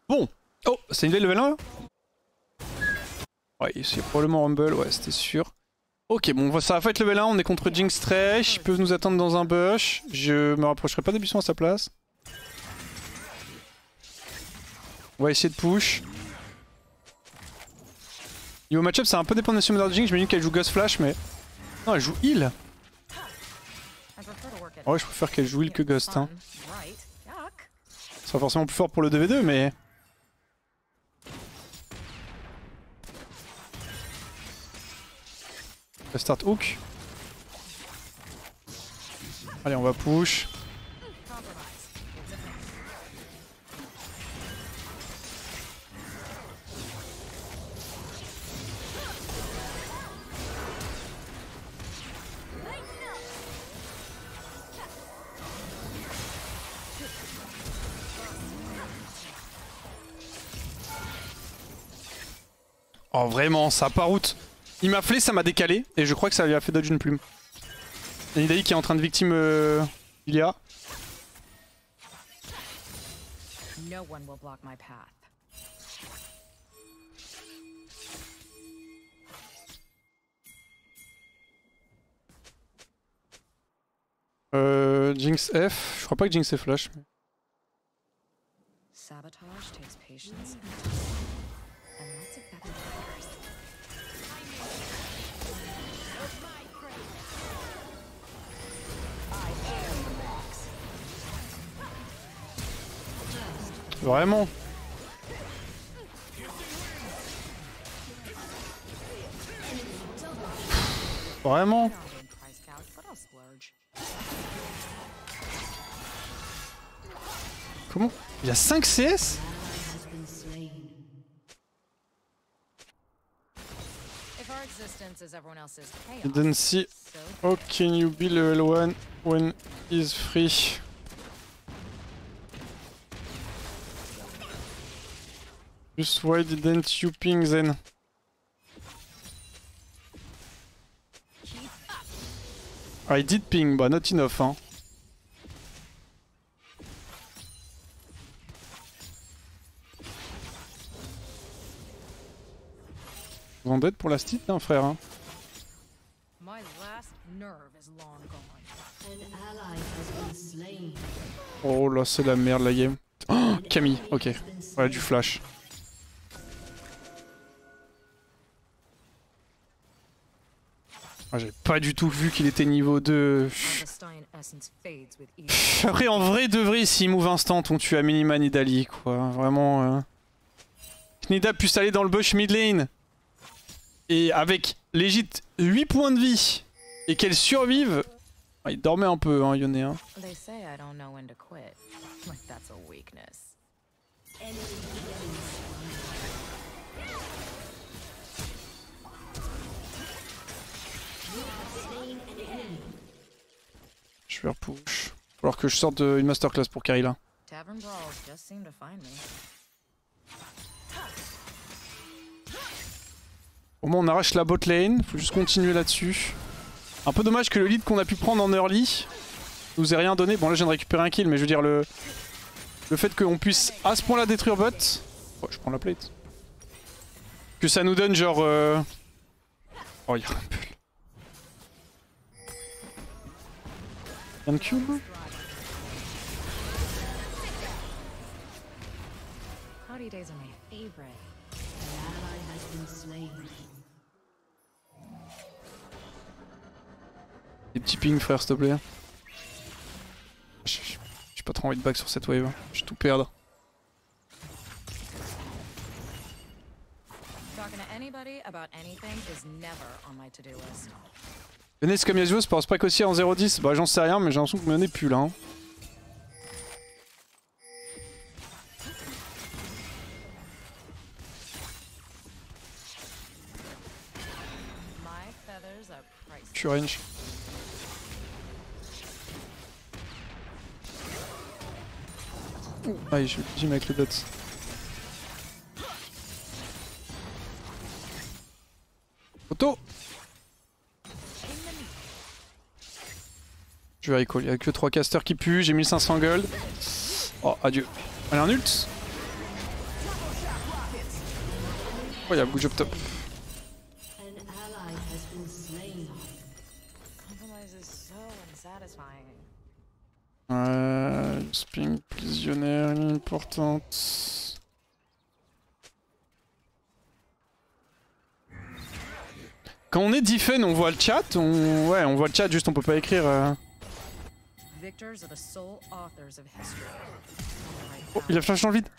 Bon. Oh, c'est une level 1 là? Ouais, c'est probablement Rumble, ouais, c'était sûr. Ok, bon, ça va pas être level 1, on est contre Jinx Thresh, ils peuvent nous attendre dans un bush. Je me rapprocherai pas des buissons à sa place. On va essayer de push. Niveau match-up, c'est un peu dépendant de Jinx, je me dis qu'elle joue Ghost Flash, mais... Non, elle joue heal. Ouais, je préfère qu'elle joue heal que Ghost, hein. Ça sera forcément plus fort pour le 2v2, mais... On va start hook. Allez, on va push. Oh vraiment, ça a pas route. Il m'a flé, ça m'a décalé, et je crois que ça lui a fait dodge une plume. Il y a Nidalee qui est en train de victime Ilia. Jinx F, je crois pas que Jinx est flash. Mais... Vraiment? Vraiment? Comment? Il y a 5 CS? I didn't see. How can you be level 1 when he's free? Just why didn't you ping then? I did ping, but not enough, hein. Vous en êtes pour la stit, hein, frère, hein. Oh là, c'est la merde la game. Oh, Camille, ok. Ouais, du flash. Ah, j'avais pas du tout vu qu'il était niveau 2. Après, en vrai de vrai, s'il move instant, on tue à minima Nidalee, quoi. Vraiment. Nida puisse aller dans le bush mid lane. Et avec legit 8 points de vie. Et qu'elle survive. Ah, il dormait un peu, hein, Yone. Hein. Je vais repush. Il va falloir que je sorte une masterclass pour carry là. Au moins on arrache la bot lane, faut juste continuer là-dessus. Un peu dommage que le lead qu'on a pu prendre en early nous ait rien donné. Bon là je viens de récupérer un kill, mais je veux dire le fait qu'on puisse à ce point là détruire bot. Oh, je prends la plate. Que ça nous donne genre... Oh y'a un peu... Y'a un cube. Des petits pings frère s'il te plaît. J'ai pas trop envie de back sur cette wave, je vais tout perdre. Venez c'est comme Yasuo, c'est pour spike aussi en 0-10. Bah j'en sais rien mais j'ai l'impression que vous menez plus là. Hein. Je suis range. Aïe, je gym avec le dots. Auto. Je vais recall, il n'y a que 3 casters qui puent, j'ai 1500 gold. Oh, adieu. Allez, un ult. Incroyable, good job top. Spin prisionnaire importante. Quand on est defen, on voit le chat, ouais, on voit le chat, juste on peut pas écrire. Oh, il a flash dans le vide.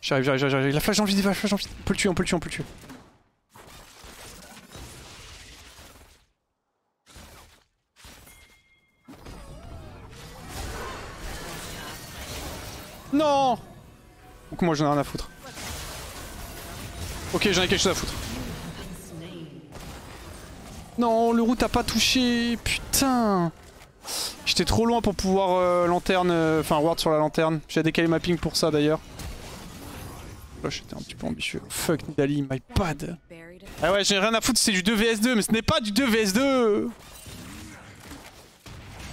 J'arrive. Il a flash dans le vide, il a flash dans le vide. On peut le tuer. Non! Donc moi j'en ai rien à foutre. Ok, j'en ai quelque chose à foutre. Non, le roux t'as pas touché. Putain. J'étais trop loin pour pouvoir lanterne, enfin ward sur la lanterne. J'ai décalé ma ping pour ça d'ailleurs. Là j'étais un petit peu ambitieux. Fuck Nidalee, my bad. Ah ouais, j'ai rien à foutre, c'est du 2 vs 2, mais ce n'est pas du 2 vs 2.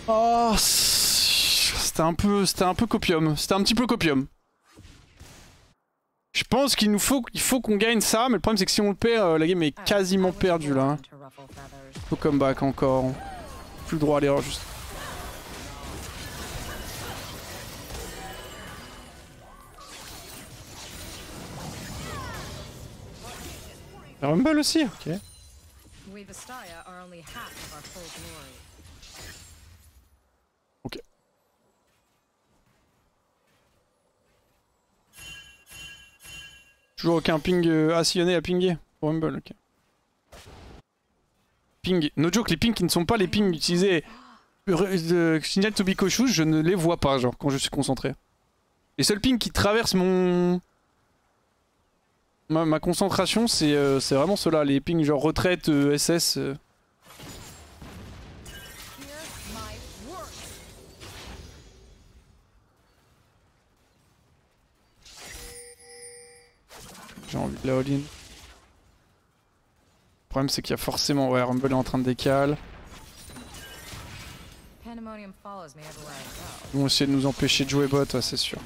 Oh, c'était un peu copium. C'était un petit peu copium. Je pense qu'il faut qu'on gagne ça, mais le problème c'est que si on le perd, la game est quasiment perdue là. Faut comeback encore. Plus le droit à l'erreur juste. La Rumble aussi, ok. Ok. Toujours aucun ping sillonné à pinguer. Rumble, ok. Ping. No joke, les pings qui ne sont pas les pings utilisés Signal to be cautious, je ne les vois pas, genre, quand je suis concentré. Les seuls pings qui traversent ma concentration, c'est vraiment ceux-là, les pings genre retraite, SS. J'ai envie de la all-in. Le problème c'est qu'il y a forcément... Ouais, Rumble est en train de décaler. Ils vont essayer de nous empêcher de jouer bot, ouais, c'est sûr.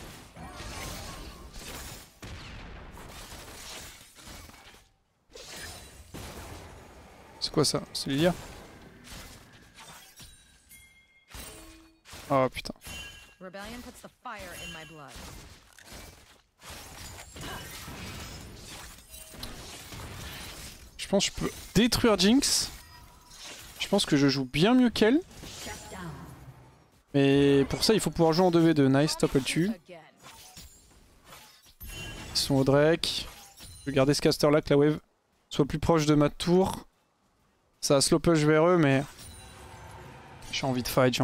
C'est quoi ça? C'est Lilia? Oh putain. Je pense que je peux détruire Jinx. Je pense que je joue bien mieux qu'elle. Mais pour ça il faut pouvoir jouer en 2v2. Nice, top, elle tue. Ils sont au Drake. Je vais garder ce caster là, que la wave soit plus proche de ma tour. Ça a slow push vers eux, mais j'ai envie de fight.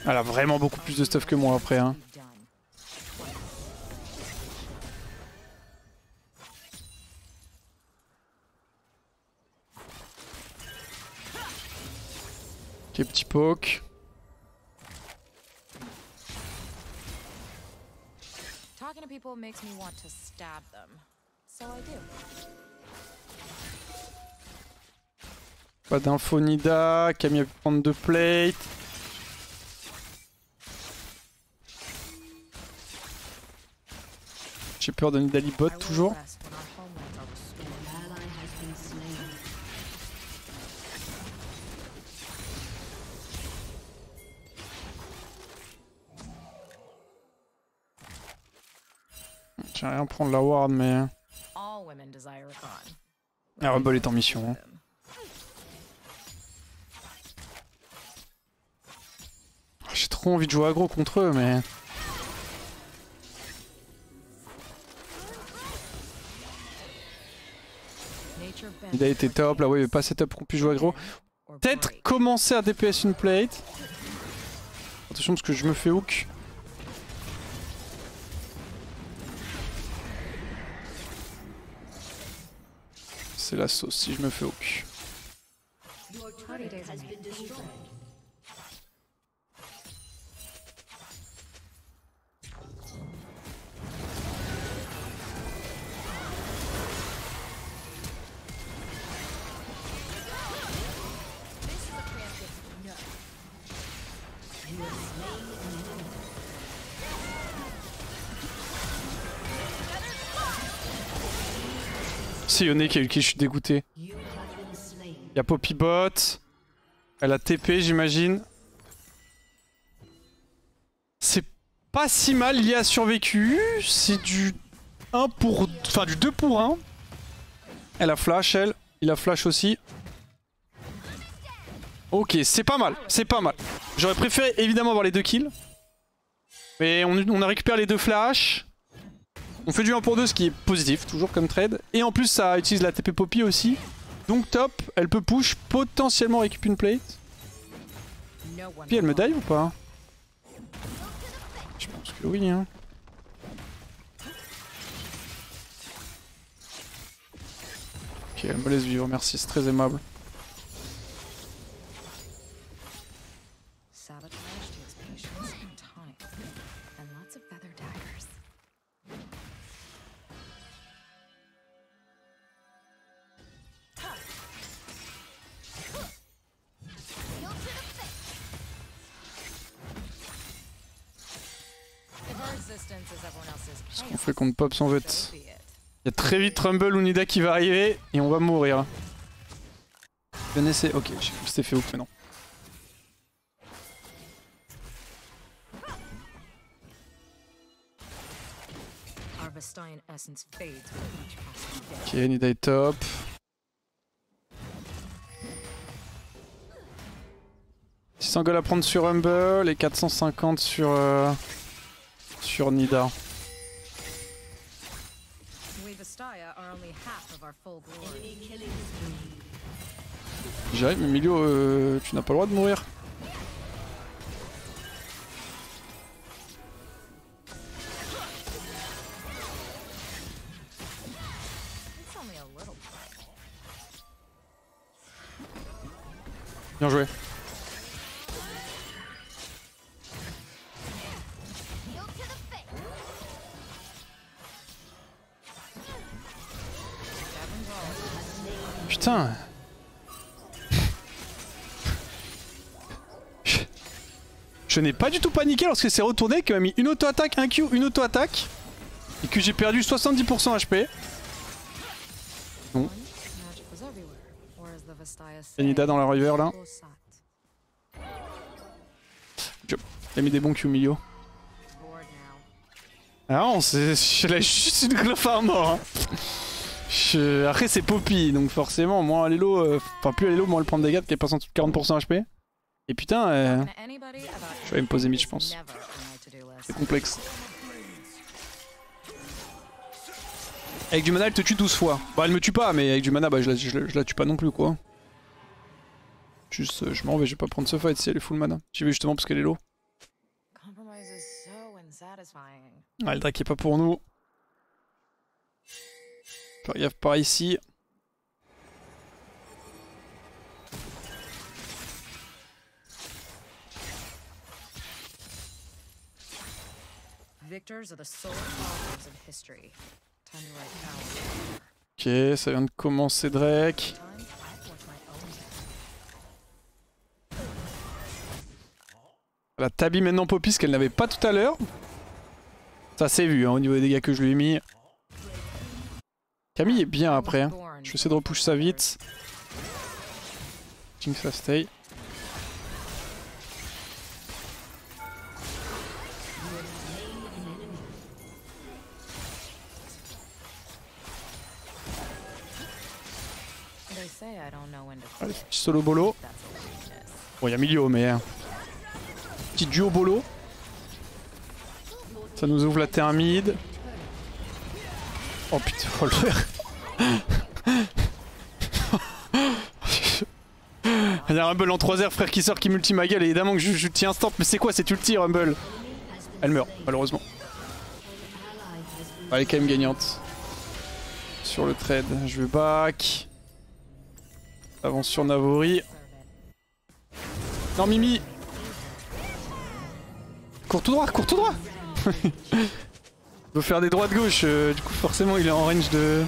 Elle a vraiment beaucoup plus de stuff que moi après, hein. Ok, petit poke. Talking to people makes me want to stab them. So I do. Pas d'info Nida, Camille a pu prendre 2 plates. J'ai peur de Nidalee bot toujours. J'aimerais rien prendre la ward mais... La Rumble est en mission. Hein. J'ai trop envie de jouer aggro contre eux mais... Il a été top, là ouais, mais pas setup qu'on puisse jouer aggro. Peut-être commencer à DPS une plate. Attention parce que je me fais hook. C'est la sauce si je me fais hook. C'est Yone qui a eu le kill, je suis dégoûté. Y'a Poppybot. Elle a TP, j'imagine. C'est pas si mal, Lia a survécu. C'est du 1 pour... Enfin, du 2 pour 1. Elle a flash, elle. Il a flash aussi. Ok, c'est pas mal, c'est pas mal. J'aurais préféré évidemment avoir les 2 kills. Mais on a récupéré les 2 flashs. On fait du 1 pour 2, ce qui est positif, toujours comme trade. Et en plus, ça utilise la TP Poppy aussi. Donc top, elle peut push, potentiellement récupérer une plate. Puis elle me die ou pas? Je pense que oui, hein. Ok, elle me laisse vivre, merci, c'est très aimable. Qu'est-ce qu'on fait contre Pops en fait? Il y a très vite Rumble ou Nida qui va arriver et on va mourir. Connaissez. Ok, j'ai cru que c'était fait ouf, mais non. Ok, Nida est top. « 600 gold à prendre sur Rumble et 450 sur Nida. » J'arrive, mais Emilio, tu n'as pas le droit de mourir. Bien joué. Putain. Je n'ai pas du tout paniqué lorsque c'est retourné, qu'il m'a mis une auto-attaque, un Q, une auto-attaque. Et que j'ai perdu 70% HP. Bon. Et Nida dans la river là. Il a mis des bons Q au milieu. Ah non, je lâche juste une glove à mort. Hein. Après c'est Poppy, donc forcément, moins Alelo, enfin plus Alelo, moins elle prend des dégâts, qu'elle passe en dessous de 40% HP. Et putain, je vais me poser mid, je pense. C'est complexe. Avec du mana, elle te tue 12 fois. Bah, elle me tue pas, mais avec du mana, bah, je la tue pas non plus, quoi. Juste, je m'en vais, je vais pas prendre ce fight si elle est full mana. J'y vais justement parce qu'elle est low. Ah, le Drake est pas pour nous. Faire gaffe par ici. Ok, ça vient de commencer Drake. Elle a tabi maintenant Poppy, ce qu'elle n'avait pas tout à l'heure. Ça s'est vu hein, au niveau des dégâts que je lui ai mis. Camille est bien après. Hein. Je vais essayer de repush ça vite. Jinx ça stay. Allez, petit solo bolo. Bon, il y a Milio, mais... Petit duo bolo. Ça nous ouvre la terre mid. Oh putain, faut le faire. Il y a Rumble en 3 r frère qui sort qui multi ma gueule. Évidemment que je tiens instant. Mais c'est quoi cette ulti Rumble? Elle meurt, malheureusement. Elle est quand même gagnante. Sur le trade, je vais back. Avance sur Navori. Non Mimi. Cours tout droit, cours tout droit. Il veut faire des droits de gauche, du coup forcément il est en range de...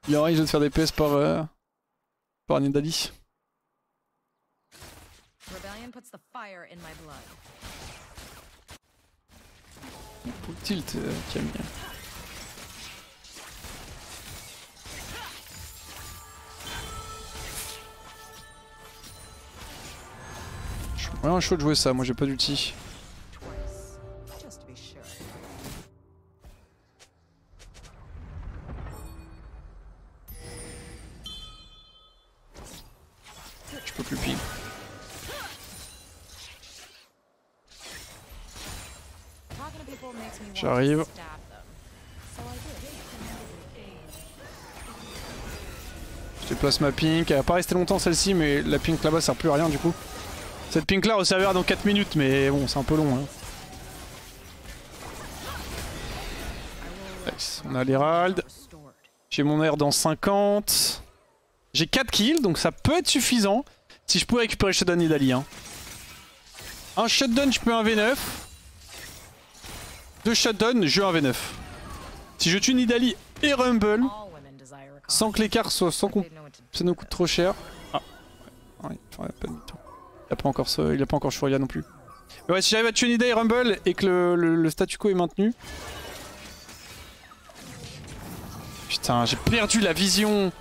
Il est en range de faire des PS par Nidali. Full tilt Camille. Vraiment chaud de jouer ça, moi j'ai pas d'ulti. Twice, just to be sure. Je peux plus ping. Talking to people makes me want J'arrive. to stab them. So I did. Je déplace ma pink. Elle va pas rester longtemps celle-ci, mais la pink là-bas sert plus à rien du coup. Cette pink là servira dans 4 minutes, mais bon, c'est un peu long. Hein. Nice. On a l'Herald. Restored. J'ai mon air dans 50. J'ai 4 kills, donc ça peut être suffisant. Si je pouvais récupérer Shutdown Nidalee. Hein. Un Shutdown, je peux un V9. 2 Shutdown, je un V9. Si je tue Nidalee et Rumble, All women desire a sans que l'écart soit sans qu'on They know what to do. ça nous coûte trop cher. Ah, ouais, enfin, pas de temps. Il a pas encore Shuria non plus. Mais ouais, si j'arrive à tuer Nidalee et Rumble et que le statu quo est maintenu. Putain, j'ai perdu la vision.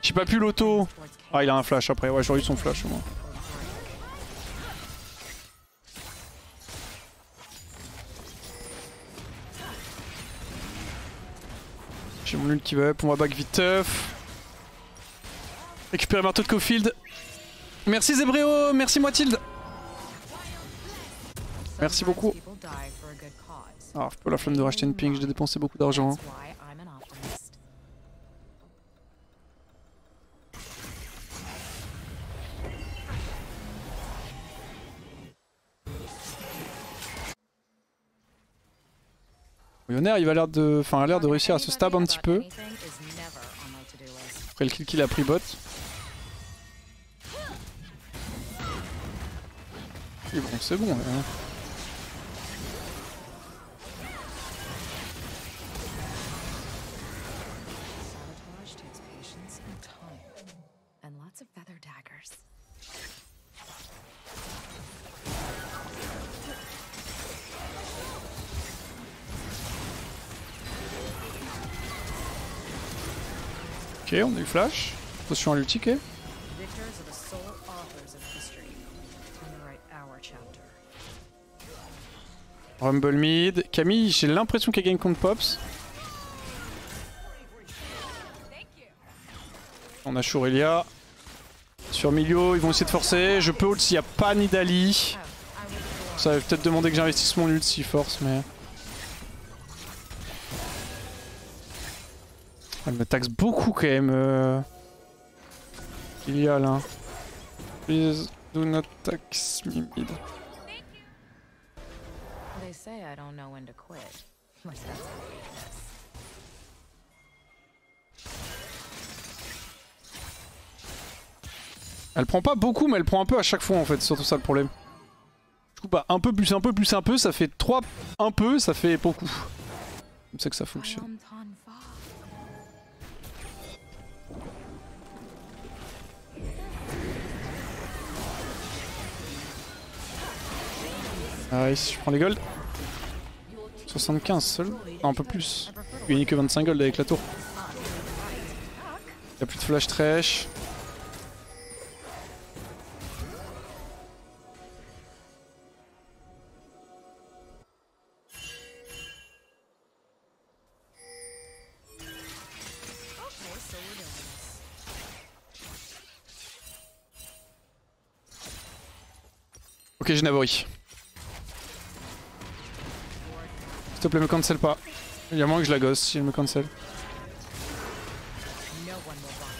J'ai pas pu l'auto. Ah, il a un flash après. Ouais, j'aurais eu son flash au moins. J'ai mon ult qui va up, on va back vite tough. Récupérer marteau de Cofield. Merci Zebréo, merci Moitilde. Merci beaucoup. People die for a good cause. Ah, pas la flemme de racheter une ping, j'ai dépensé beaucoup d'argent. That's why I'm an optimist. Millionnaire, il va l'air de, enfin, a l'air de réussir à se stab un petit peu. Anything is never on my to-do list. Après le kill qu'il a pris bot. Et bon, c'est bon. Hein. Sabotage takes patience and time. And lots of feather daggers. Ok, on a eu flash. Attention à l'ulti, ok. Victors are the sole authors of history. Time to write our chapter. Rumble mid. Camille, j'ai l'impression qu'elle gagne contre Pops. On a Shurelia. Sur Milio, ils vont essayer de forcer. Je peux ult s'il n'y a pas Nidalee. Ça va peut-être demander que j'investisse mon ult s'il force, mais... Elle me taxe beaucoup quand même. Il y a là. Please do not tax me mid. They say I don't know when to quit. At least that's how I read this. Elle prend pas beaucoup, mais elle prend un peu à chaque fois en fait, c'est surtout ça le problème. Du coup, bah un peu plus un peu plus un peu, ça fait 3 un peu, ça fait beaucoup. Comme ça que ça fonctionne. Ion Ton Fa. Nice, je prends les golds. 75 seul. Non, un peu plus. Il n'y a que 25 gold avec la tour. Il n'y a plus de flash trash. Ok, j'ai Nabori. S'il te plaît, me cancel pas. Il y a moins que je la gosse si elle me cancel. No one will block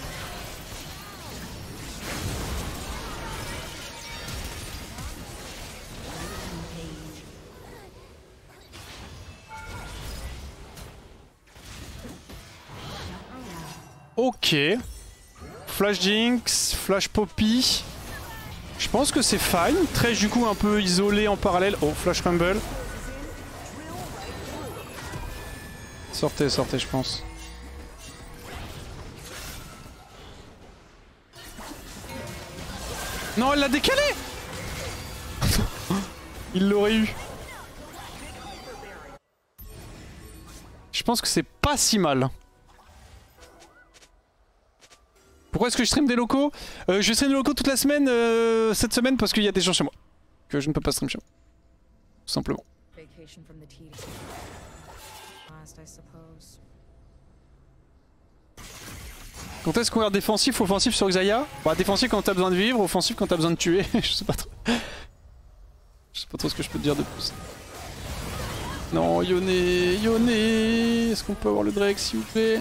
me. Ok. Flash Jinx, Flash Poppy. Je pense que c'est fine. Très du coup un peu isolé en parallèle. Oh, Flash Rumble. Sortez, sortez, je pense. Non, elle l'a décalé. Il l'aurait eu. Je pense que c'est pas si mal. Pourquoi est-ce que je stream des locaux? Je stream des locaux toute la semaine cette semaine parce qu'il y a des gens chez moi. que je ne peux pas stream Xiao. Tout simplement. Vacation from the tedious. Last, I suppose. Quand est-ce qu'on est défensif ou offensif sur Xayah? Bah défensif quand t'as besoin de vivre, offensif quand t'as besoin de tuer. Je sais pas trop. Je sais pas trop ce que je peux te dire de plus. Non, Yone, Yone, est-ce qu'on peut avoir le Drake s'il vous plaît?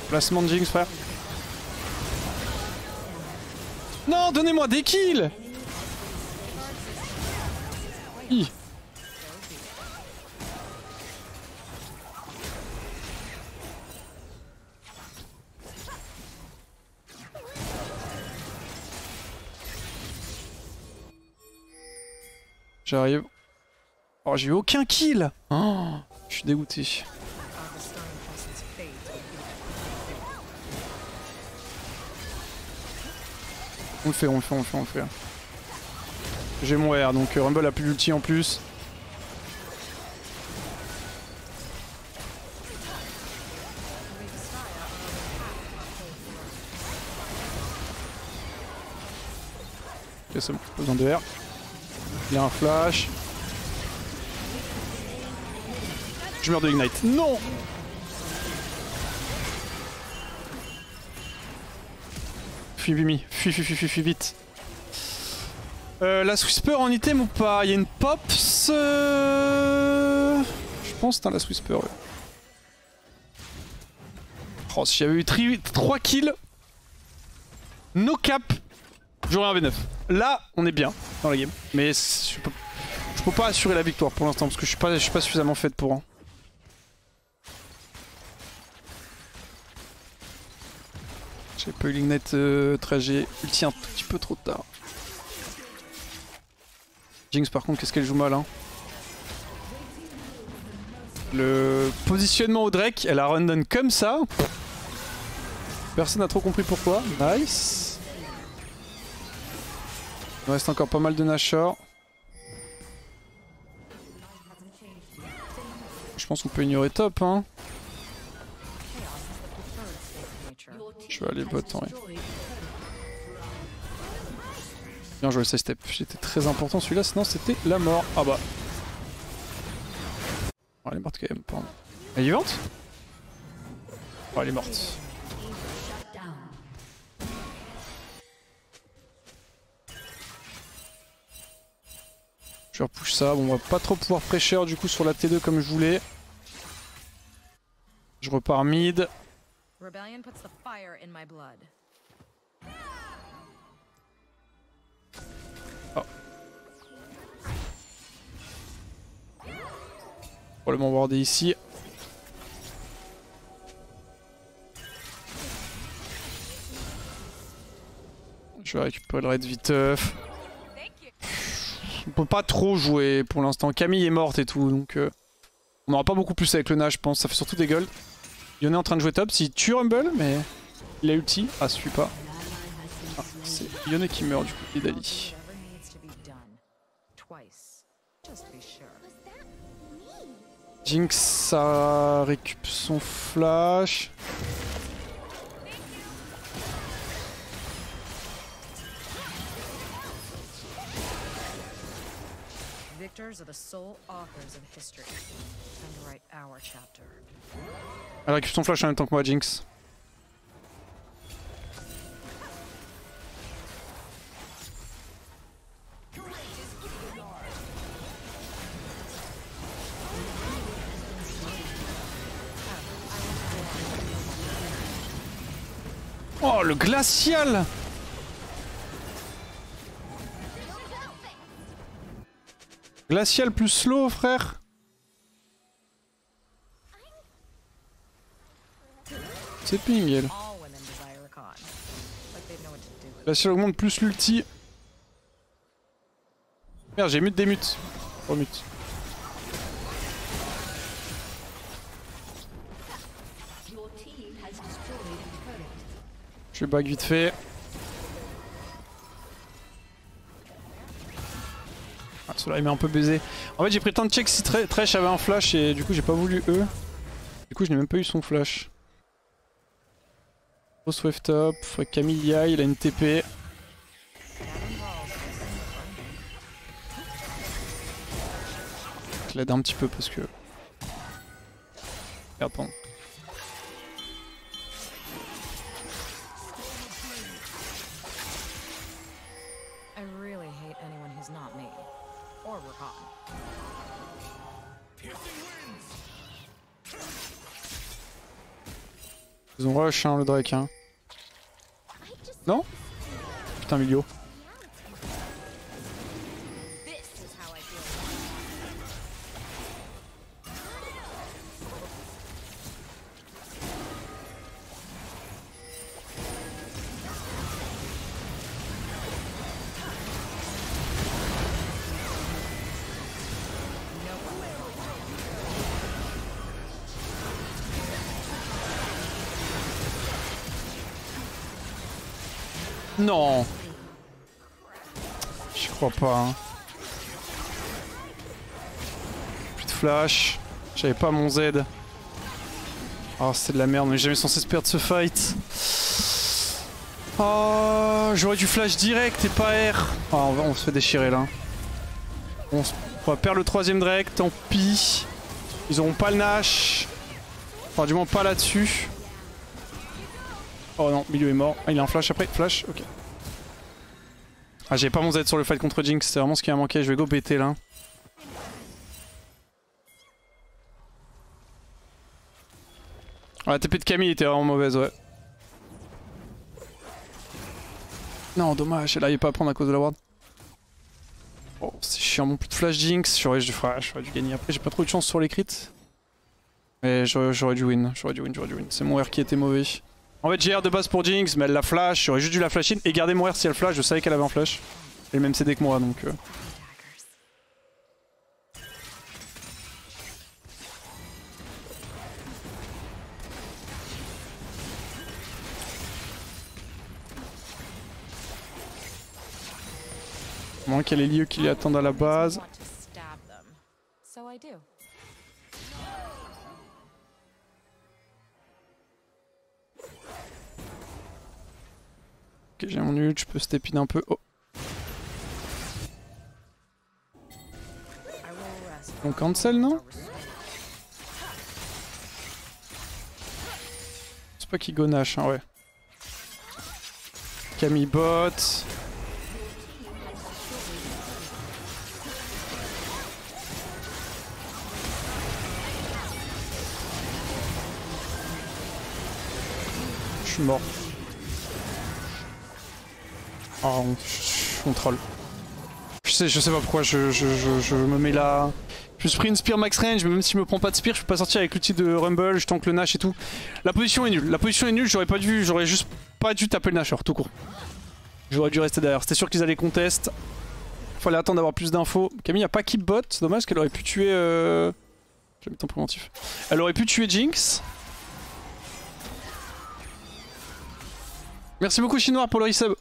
Placement de Jinx, frère. Non, donnez-moi des kills. Hi. J'arrive. Oh, j'ai eu aucun kill. Oh, je suis dégoûté. On le fait, on le fait, on le fait, on le fait. J'ai mon R, donc Rumble a plus d'ulti en plus. Ok, c'est bon, pas besoin de R. Il y a un flash. Je meurs de Ignite. Non! Fuis Bimi, fuis vite. La Whisper en item ou pas? Il y a une Pops. Je pense que c'est un Last Whisper. Ouais. Oh, si j'avais eu 3 kills, no cap, j'aurais un V9. Là, on est bien dans la game. Mais je peux pas assurer la victoire pour l'instant parce que je suis pas suffisamment faite pour. Hein. J'ai pas eu l'ignite trajet ulti un tout petit peu trop tard. Jinx par contre qu'est-ce qu'elle joue mal hein. Le positionnement au Drake, elle a run comme ça. Personne n'a trop compris pourquoi. Nice. Il reste encore pas mal de Nashor. Je pense qu'on peut ignorer top hein. Je vais aller bot en vrai. Bien joué ce step, j'étais très important celui-là, sinon c'était la mort. Ah bah. Oh, elle est morte quand même, pardon. Elle est vivante? Oh, elle est morte. Je vais repush ça, bon on va pas trop pouvoir pressure du coup sur la T2 comme je voulais. Je repars mid. Rebellion puts the fire in my blood. Oh. Probablement wardé ici. Je vais récupérer le raid viteuf. On peut pas trop jouer pour l'instant. Camille est morte et tout, donc on aura pas beaucoup plus avec le Nash, je pense. Ça fait surtout des golds. Yone est en train de jouer top. S'il tue Rumble, mais il a ulti. Ah, ça suffit pas. Ah, c'est Yone qui meurt du coup, et Dali. Jinx, ça récup son flash. Elle récup son flash en même temps que moi, Jinx. Oh, le glacial! Glacial plus slow, frère. C'est ping, elle. Glacial augmente plus l'ulti. Merde, j'ai mute des mutes. Oh, mute. Je back vite fait. Ah, celui-là il m'a un peu baisé. En fait j'ai pris le temps de check si Thresh avait un flash et du coup j'ai pas voulu E. Du coup je n'ai même pas eu son flash. Grosse wave top, faudrait que Camille y aille, il a une TP. Je l'aide un petit peu parce que... Merde, pardon. I really hate anyone who's not me. Or Rakan. Ils ont rush hein, le Drake hein. Non? Putain milieu. Non. Je crois pas. Hein. Plus de flash. J'avais pas mon Z. Oh c'est de la merde, on est jamais censé se perdre ce fight. Oh, j'aurais dû flash direct et pas R. Oh, on se fait déchirer là. On va perdre le troisième Drake, tant pis. Ils auront pas le Nash. Enfin du moins pas là-dessus. Oh non, milieu est mort. Ah, il a un flash après. Flash, ok. Ah, j'avais pas mon Z sur le fight contre Jinx, c'est vraiment ce qui m'a manqué. Je vais go BT là. Ah, la TP de Camille était vraiment mauvaise, ouais. Non, dommage, elle arrive pas à prendre à cause de la ward. Oh, c'est chiant, mon plus de flash Jinx. J'aurais dû gagner. Après, j'ai pas trop eu de chance sur les crits. Mais j'aurais dû win. J'aurais dû win. C'est mon R qui était mauvais. En fait j'ai R de base pour Jinx mais elle la flash, j'aurais juste dû la flash in et garder mon R si elle flash, je savais qu'elle avait un flash. Elle est le même CD que moi donc... Moins qu'il y ait les lieux qui les attendent à la base. Ok, j'ai mon ult, je peux step in un peu. Oh. On cancel, non? C'est pas qu'il go Nash, hein, ouais. Camille bot. Je suis mort. Oh, on troll. Je sais pas pourquoi je me mets là. Je me suis pris une spear max range, mais même si je me prends pas de spear, je peux pas sortir avec l'outil de Rumble, je tank le Nash et tout. La position est nulle. La position est nulle, j'aurais juste pas dû taper le Nasher, tout court. J'aurais dû rester derrière. C'était sûr qu'ils allaient contest. Fallait attendre d'avoir plus d'infos. Camille a pas keep bot, dommage qu'elle aurait pu tuer. J'ai mis temps préventif. Elle aurait pu tuer Jinx. Merci beaucoup Chinois pour le resub.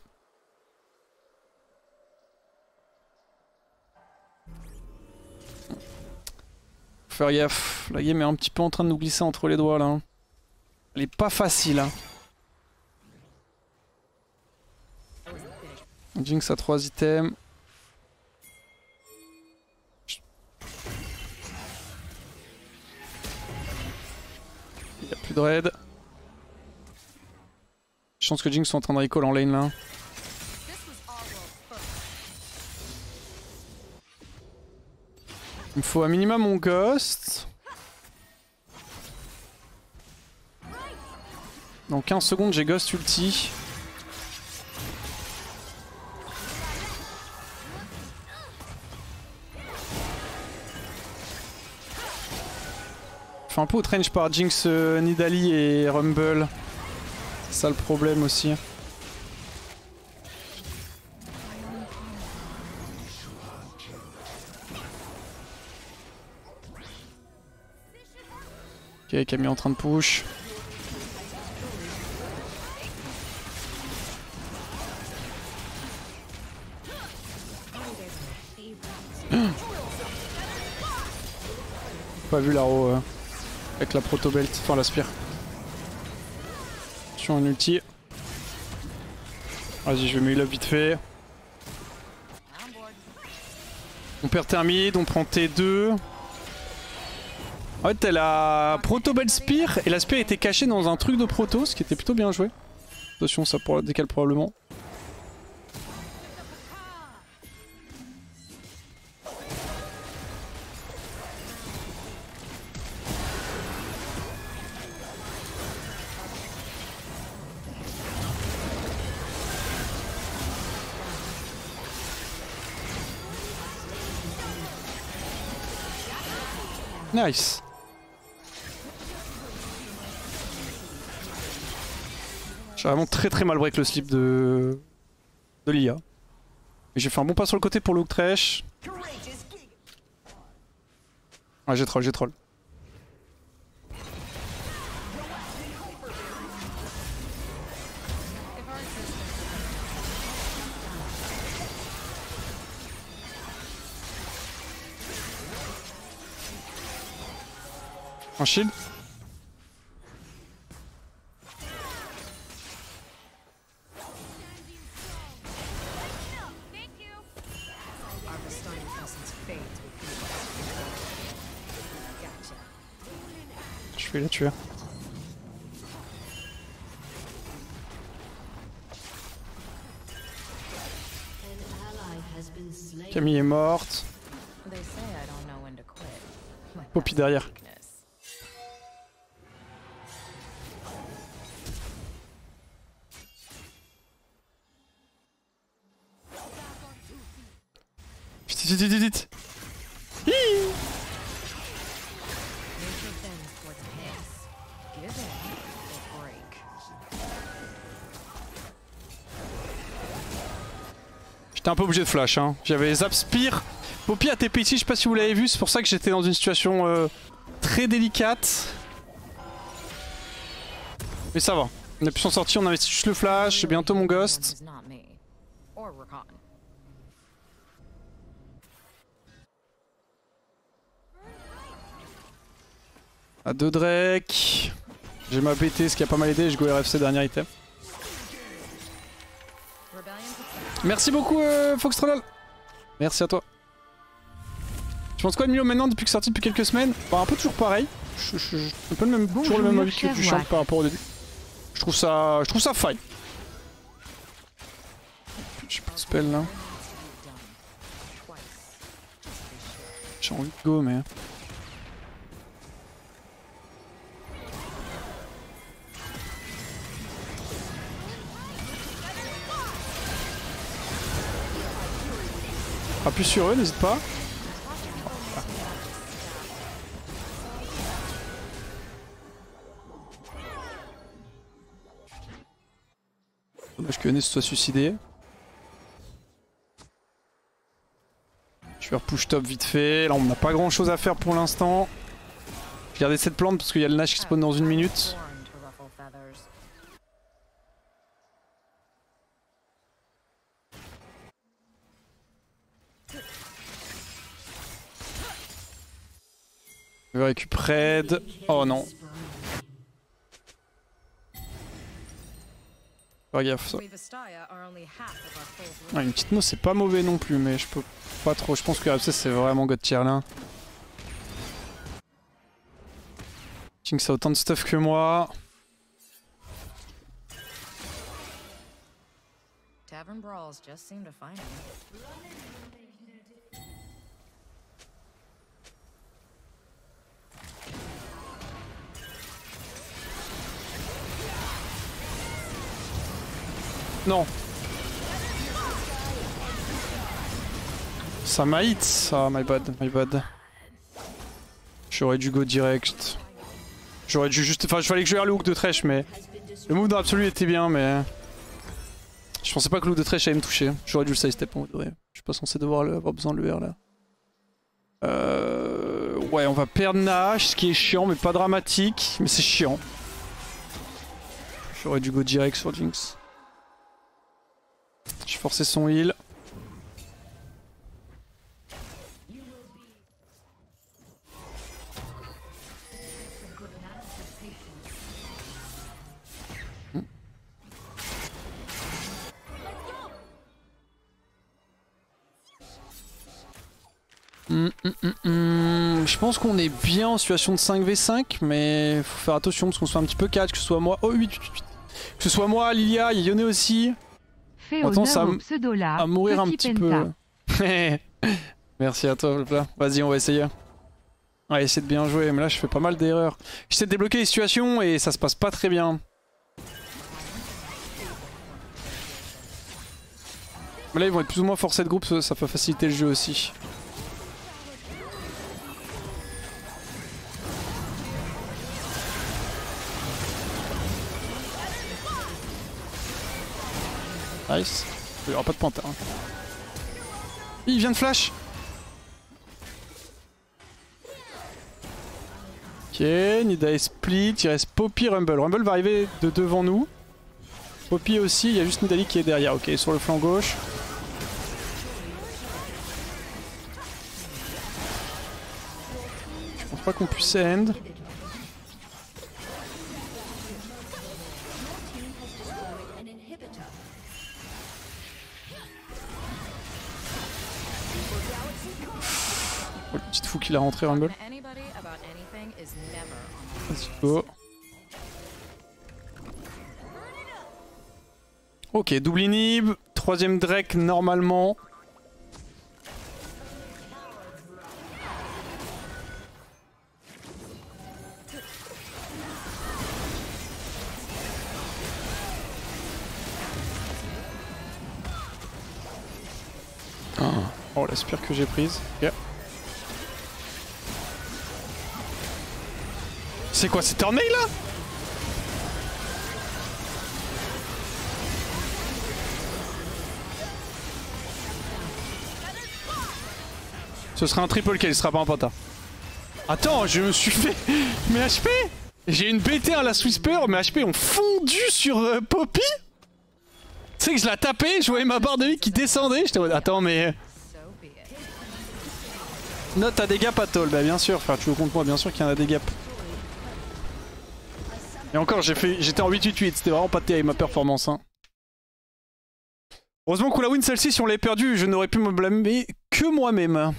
Faut faire gaffe, la game est un petit peu en train de nous glisser entre les doigts là. Elle est pas facile. Hein. Jinx a 3 items. Il n'y a plus de raid. Je pense que Jinx sont en train de recall en lane là. Il me faut un minimum mon ghost. Dans 15 secondes j'ai ghost ulti. Je fais un peu outrange par Jinx, Nidalee et Rumble. C'est ça le problème aussi. Ok, Camille est en train de push. Pas vu l'arrow avec la proto-belt, enfin la spire. Sur un ulti. Vas-y, je vais me heal up vite fait. On perd Thermide, on prend T2. En fait, elle a Proto Bell Spear et la Spear était cachée dans un truc de Proto, ce qui était plutôt bien joué. Attention, ça décale probablement. Nice. J'ai vraiment très mal break le slip de l'IA. J'ai fait un bon pas sur le côté pour Look Trash. Ah, j'ai troll. Un shield. Je vais la tuer. Camille est morte. Poppy derrière. Vite. J'étais un peu obligé de flash, hein. J'avais Zap Spear. Poppy a TP ici, je sais pas si vous l'avez vu, c'est pour ça que j'étais dans une situation très délicate. Mais ça va, on a pu s'en sortir, on investit juste le flash, bientôt mon ghost. À 2 Drake. J'ai ma BT, ce qui a pas mal aidé, je go RFC dernier item. Merci beaucoup Foxtrolol. Merci à toi. Tu penses quoi de Milo maintenant depuis que c'est sorti depuis quelques semaines? Bah un peu toujours pareil. Un peu le même, toujours le même avis que du champ par rapport au début. Je trouve ça fine. J'ai pas de spell là. J'ai envie de go mais... Appuie sur eux, n'hésite pas. Dommage que Ness soit suicidé. Je vais repush top vite fait. Là on n'a pas grand chose à faire pour l'instant. Je vais garder cette plante parce qu'il y a le Nash qui spawn dans 1 minute. Je vais récupérer. Oh non. Pas gaffe ça. Ah, une petite mousse c'est pas mauvais non plus mais je peux pas trop. Je pense que RFC c'est vraiment God tier là. Jinx a autant de stuff que moi. Non. Ça m'a hit ça, my bad. J'aurais dû go direct. J'aurais dû juste... Enfin, il fallait que je gère le hook de Thresh, mais... Le move dans l'absolu était bien, mais... Je pensais pas que le hook de Thresh allait me toucher. J'aurais dû le sidestep en vrai. Je suis pas censé devoir avoir besoin de le R là. Ouais, on va perdre Nash, ce qui est chiant, mais pas dramatique. Mais c'est chiant. J'aurais dû go direct sur Jinx. J'ai forcé son heal. Je pense qu'on est bien en situation de 5v5, mais faut faire attention parce qu'on se fait un petit peu catch, que ce soit moi. Oh 8. Que ce soit moi, Lilia, Yone aussi. Fais Attends, honneur ça au pseudo-là, à mourir un petit petit Penta. peu. Merci à toi, Flopla. Vas-y, on va essayer. On va essayer de bien jouer, mais là je fais pas mal d'erreurs. J'essaie de débloquer les situations et ça se passe pas très bien. Mais là ils vont être plus ou moins forcés de groupe, ça peut faciliter le jeu aussi. Nice. Il y aura pas de panthère. Hein. Il vient de flash. Ok, Nida est split, il reste Poppy, Rumble. Rumble va arriver de devant nous. Poppy aussi, il y a juste Nidalee qui est derrière. Ok, sur le flanc gauche. Je pense pas qu'on puisse end. Oh, le petit fou qu'il a rentré Rumble. Let's go. Ok, double inhib, troisième Drake normalement. Oh la spire que j'ai prise. Okay. C'est quoi, c'est Tornay là? Ce sera un triple kill, ce sera pas un penta. Attends, je me suis fait... Mais HP, j'ai une BT à la Whisper, mais HP ont fondu sur Poppy. Tu sais que je la tapais, je voyais ma barre de vie qui descendait, j'étais en mode, attends mais... Note à des gaps à Toll, bah bien sûr, frère, tu veux contre moi, bien sûr qu'il y en a des gaps. Et encore, j'étais en 8-8-8, c'était vraiment pas terrible ma performance. Hein. Heureusement qu'on la win celle-ci, si on l'avait perdue, je n'aurais pu me blâmer que moi-même.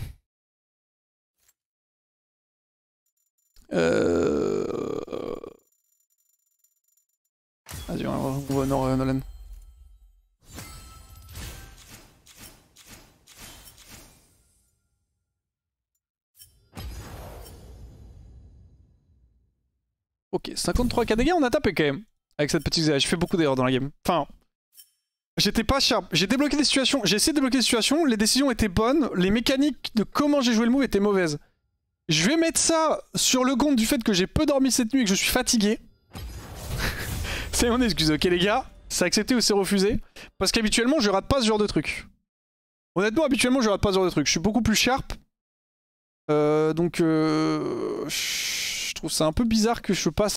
Vas-y, on va Nolan. Ok, 53k dégâts, on a tapé quand même. Avec cette petite ZA, j'ai fait beaucoup d'erreurs dans la game. Enfin, j'étais pas sharp. J'ai débloqué des situations, j'ai essayé de débloquer des situations, les décisions étaient bonnes, les mécaniques de comment j'ai joué le move étaient mauvaises. Je vais mettre ça sur le compte du fait que j'ai peu dormi cette nuit et que je suis fatigué. C'est mon excuse, ok les gars? C'est accepté ou c'est refusé? Parce qu'habituellement, je rate pas ce genre de truc. Honnêtement, habituellement, je rate pas ce genre de truc. Je suis beaucoup plus sharp. Je trouve ça un peu bizarre que je passe